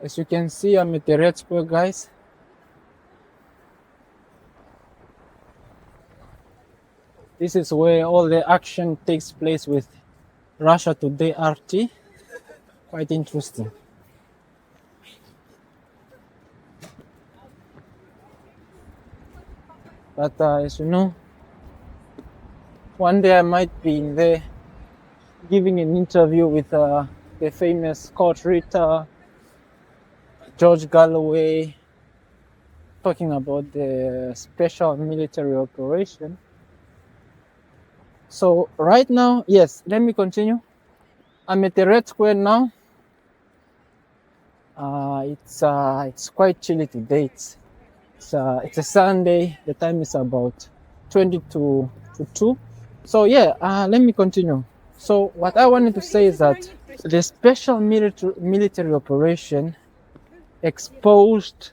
As you can see, I'm at the Red Square, guys. This is where all the action takes place with Russia Today RT. Quite interesting. But as you know, one day I might be in there giving an interview with the famous court reader George Galloway, talking about the special military operation. So right now, yes, let me continue. I'm at the Red Square now. It's quite chilly today. It's a Sunday. The time is about 20 to 2. So yeah, let me continue. So what I wanted to say is that the special military operation exposed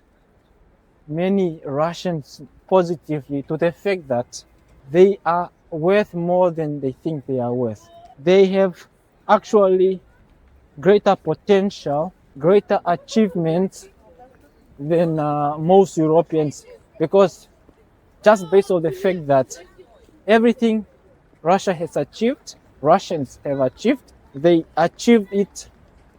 many Russians positively to the fact that they are worth more than they think they are worth. They have actually greater potential, greater achievements than most Europeans, because just based on the fact that everything Russia has achieved, Russians have achieved, they achieved it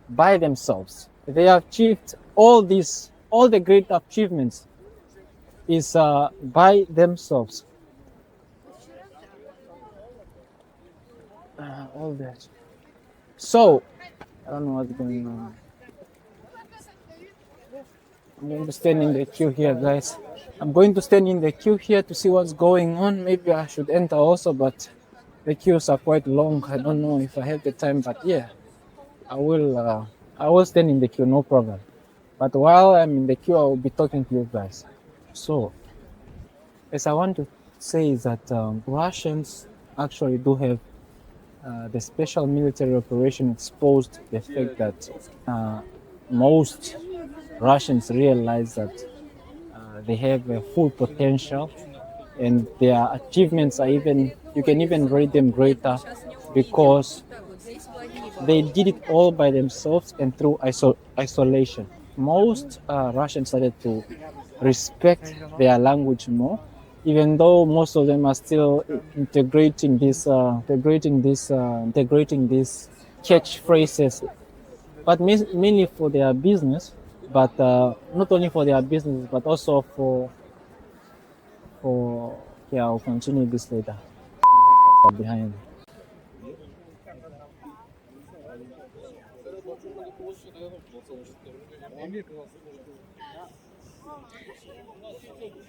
by themselves. They achieved all the great achievements is by themselves. All that. So, I don't know what's going on. I'm going to stand in the queue here, guys. I'm going to stand in the queue here to see what's going on. Maybe I should enter also, but the queues are quite long. I don't know if I have the time, but yeah, I will stand in the queue, no problem. But while I'm in the queue, I will be talking to you guys. So, as I want to say is that Russians actually do have the special military operation exposed the fact that most Russians realize that they have a full potential, and their achievements are you can even rate them greater, because they did it all by themselves and through isolation. Most Russians started to respect their language more, even though most of them are still integrating these catchphrases, but mainly for their business. But not only for their business, but also for yeah, I'll continue this later. Behind.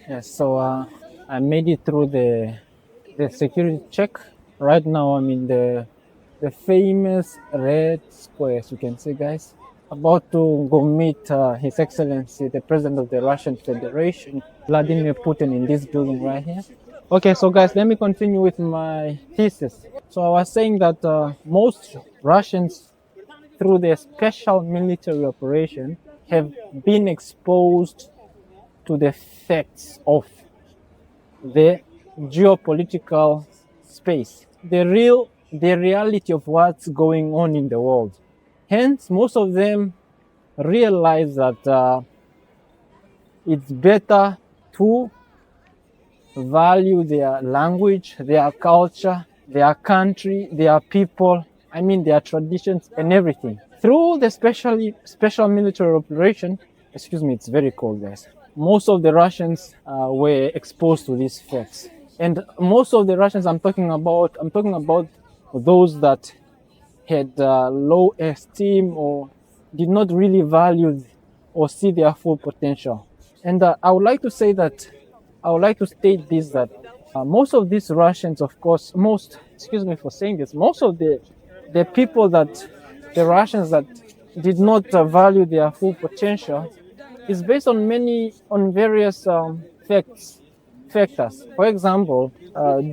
Yes, so I made it through the security check. Right now I'm in the famous Red Square, as you can see, guys. About to go meet His Excellency, the President of the Russian Federation, Vladimir Putin, in this building right here. Okay, so guys, let me continue with my thesis. So I was saying that most Russians, through their special military operation, have been exposed to the effects of the geopolitical space, the reality of what's going on in the world. Hence, most of them realize that it's better to value their language, their culture, their country, their people, their traditions and everything. Through the special military operation, excuse me, it's very cold, guys. Most of the Russians were exposed to these facts. And most of the Russians I'm talking about those that had low esteem or did not really value or see their full potential. And I would like to state this, that most of these Russians, of course, excuse me for saying this, most of the people the Russians that did not value their full potential is based on various factors. For example,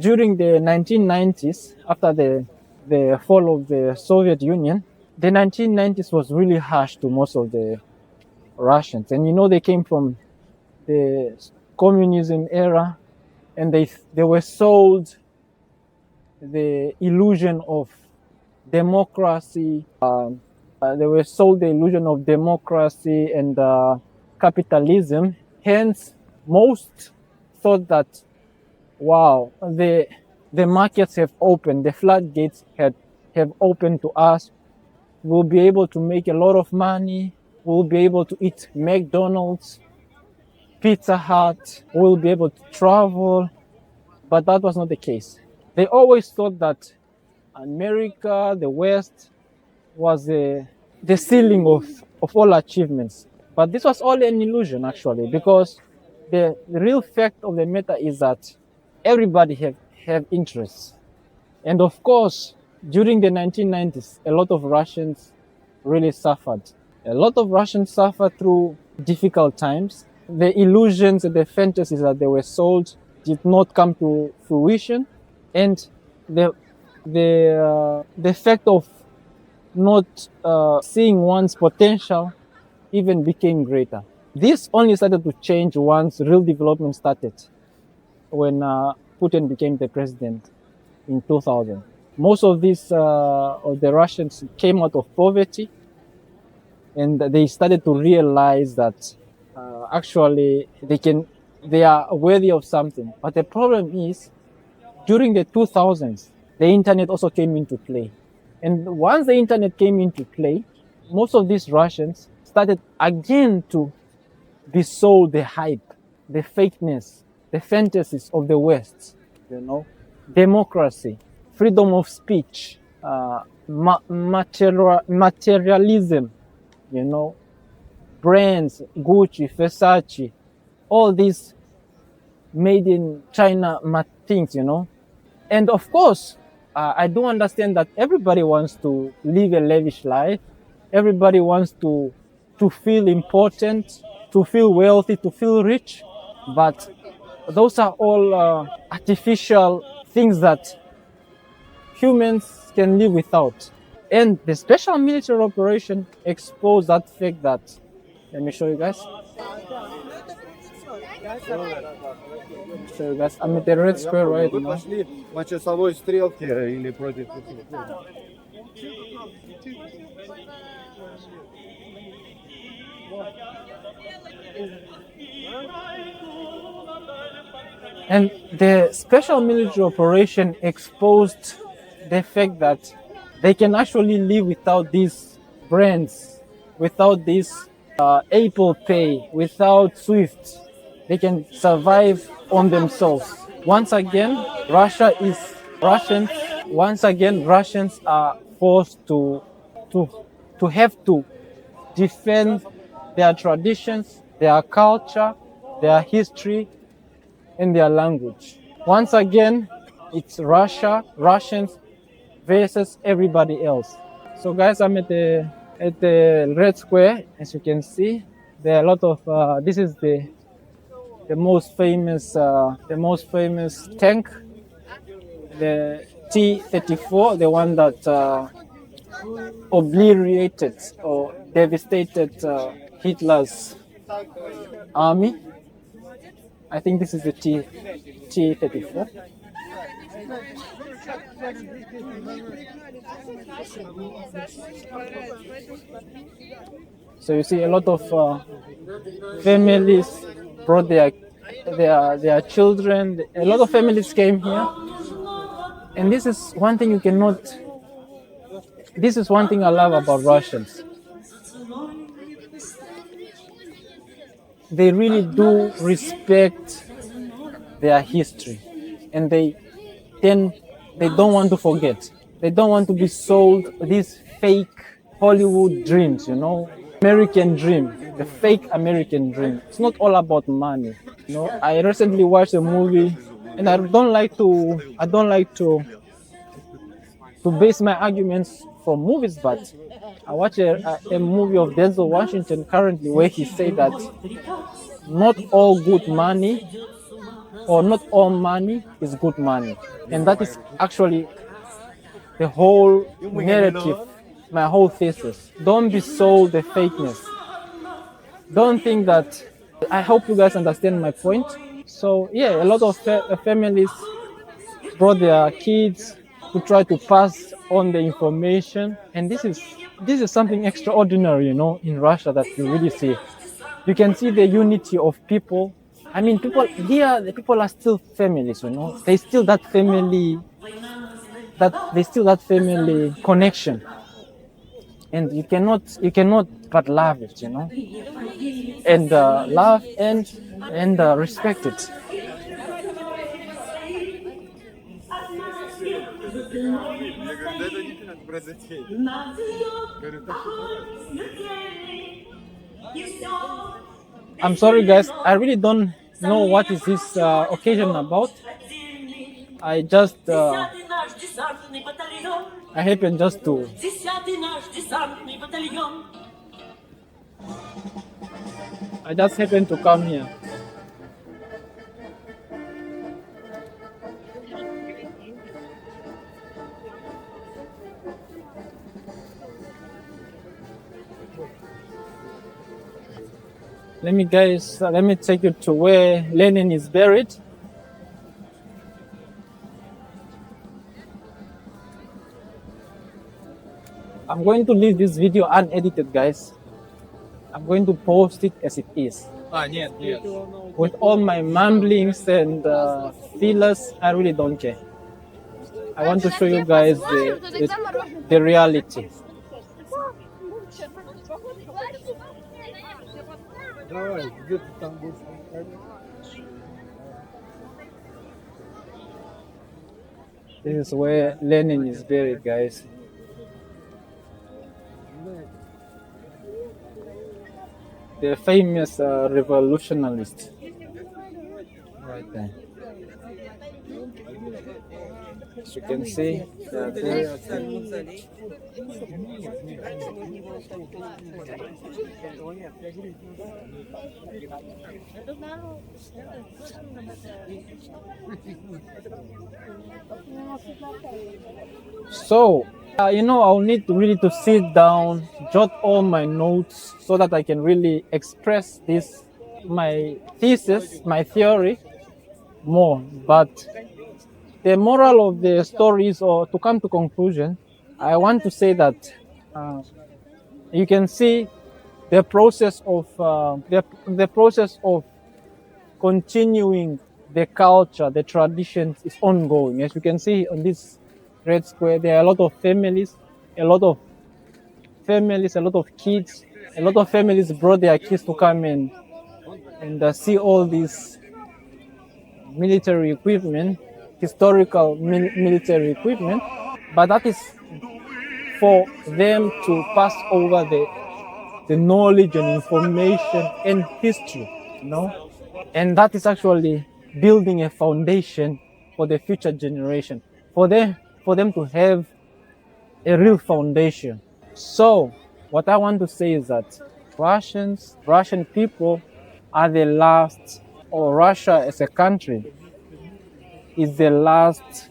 during the 1990s, after the fall of the Soviet Union, the 1990s was really harsh to most of the Russians. And they came from the communism era, and they were sold the illusion of democracy, They were sold the illusion of democracy and capitalism. Hence, most thought that, wow, the markets have opened, the floodgates have opened to us. We'll be able to make a lot of money. We'll be able to eat McDonald's, Pizza Hut. We'll be able to travel. But that was not the case. They always thought that America, the West, was the ceiling of all achievements. But this was all an illusion, actually, because the real fact of the matter is that everybody have interests. And of course, during the 1990s, a lot of Russians really suffered. A lot of Russians suffered through difficult times. The illusions and the fantasies that they were sold did not come to fruition. And the fact of not seeing one's potential even became greater. This only started to change once real development started, when Putin became the president in 2000. Most of these of the Russians came out of poverty, and they started to realize that actually they are worthy of something. But the problem is, during the 2000s, the internet also came into play. And once the internet came into play, most of these Russians started again to be sold the hype, the fakeness, the fantasies of the West, democracy, freedom of speech, materialism, brands, Gucci, Versace, all these made in China things, And of course, I do understand that everybody wants to live a lavish life. Everybody wants to feel important, to feel wealthy, to feel rich. But those are all artificial things that humans can live without. And the special military operation exposed that fact that, let me show you guys. So guys, I'm at the Red Square right now. По часовой стрелке или против? And the special military operation exposed the fact that they can actually live without these brands, without this Apple Pay, without Swift. They can survive on themselves. Once again, Russians are forced to have to defend their traditions, their culture, their history, and their language. Once again, it's Russians versus everybody else. So guys, I'm at the Red Square. As you can see, there are a lot of this is the most famous tank, the T-34, the one that obliterated or devastated Hitler's army. I think this is the T-34. So you see a lot of families brought their children. A lot of families came here, and this is one thing you cannot. This is one thing I love about Russians. They really do respect their history, and they don't want to forget. They don't want to be sold these fake Hollywood dreams, American dream, the fake American dream. It's not all about money. I recently watched a movie, and I don't like to base my arguments from movies, but I watched a movie of Denzel Washington currently where he said that not all good money or not all money is good money. And that is actually the whole narrative, my whole thesis. Don't be sold the fakeness. Don't think that, I hope you guys understand my point. So yeah, a lot of families brought their kids to try to pass on the information. And this is this is something extraordinary, you know, in Russia that you really see. You can see the unity of people. I mean, people here, the people are still families, you know. They still that family, that family connection, and you cannot but love it, you know, and love and respect it. I'm sorry, guys. I really don't know what is this occasion about. I just I happen just to come here. Let me take you to where Lenin is buried. I'm going to leave this video unedited, guys. I'm going to post it as it is. With all my mumblings and fillers, I really don't care. I want to show you guys the reality. This is where Lenin is buried, guys. The famous revolutionist, right there. As you can see, so you know, I'll need to really to sit down, jot all my notes so that I can really express this, my thesis, my theory more. But the moral of the story is, or to come to conclusion, I want to say that you can see the process of the process of continuing the culture, the traditions is ongoing. As you can see on this red square, there are a lot of families, a lot of kids, a lot of families brought their kids to come in and see all this military equipment, historical military equipment, but that is for them to pass over the knowledge and information and history, you know, and that is actually building a foundation for the future generation, for them to have a real foundation. So what I want to say is that Russian people are the last, or Russia as a country is the last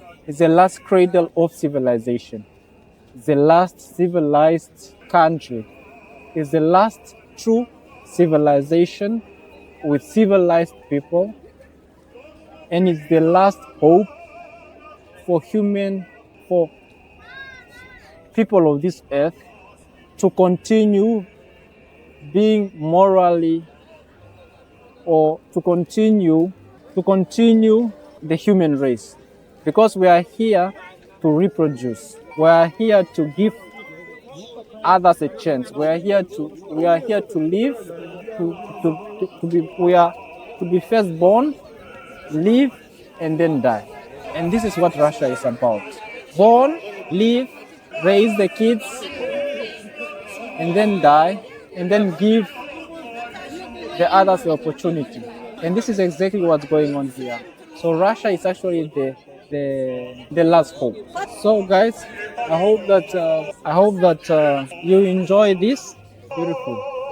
cradle of civilization. It's the last civilized country. It's the last true civilization with civilized people, and it's the last hope for people of this earth to continue being morally, or to continue the human race, because we are here to reproduce. We are here to give others a chance. We are here to live, to be firstborn, live, and then die. And this is what Russia is about. Born, live, raise the kids, and then die, and then give the others the opportunity. And this is exactly what's going on here. So Russia is actually the last hope. So guys, I hope that you enjoy this. Beautiful.